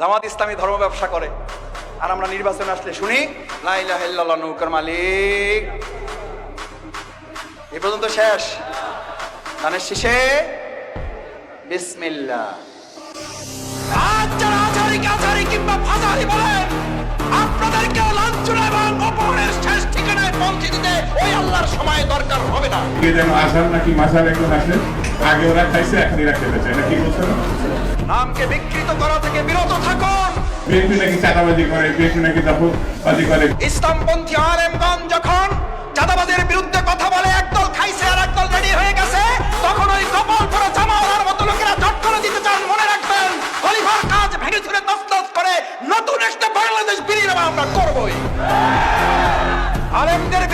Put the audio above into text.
জামাত ইসলামী ধর্ম ব্যবসা করে, আর আমরা নির্বাচনে আসলে শুনি লা ইলাহা ইল্লাল্লাহ নৌকার মালিক। এ পর্যন্ত শেষ, গানের শেষে বিসমিল্লাহ। আজ যারা আচারি কিংবা ফাজারি বলেন, আপনাদেরকে লাঞ্ছনা এবং অপমানের শেষ ঠিকানায় পৌঁছে দিতে ওই আল্লাহর সময় দরকার হবে না। যেন আসার নাকি মাসার একজন আসে, আগে ওরা খাইছে এখন এরা খেতে চায় না, কি বলছেন? নামকে বিকৃত করা থেকে বিরত থাকুন। বিএনপি নাকি চাঁদাবাজি করে, বিএনপি নাকি দখলবাজি করে। ইসলামপন্থী আলেমগণ যখন চাঁদাবাজের বিরুদ্ধে কথা বলে, একদল খাইছে আর একদল রেডি হয়ে গেছে, তখন ওই কপাল পরে জামাওয়ালার মতো লোকেরা জট করে দিতে চান। মনে রাখবেন, খলিফার কাজ ভেঙে চুরে তছনছ করে নতুন একটা বাংলাদেশ বিনির্মাণ আমরা করবই। আলেমদের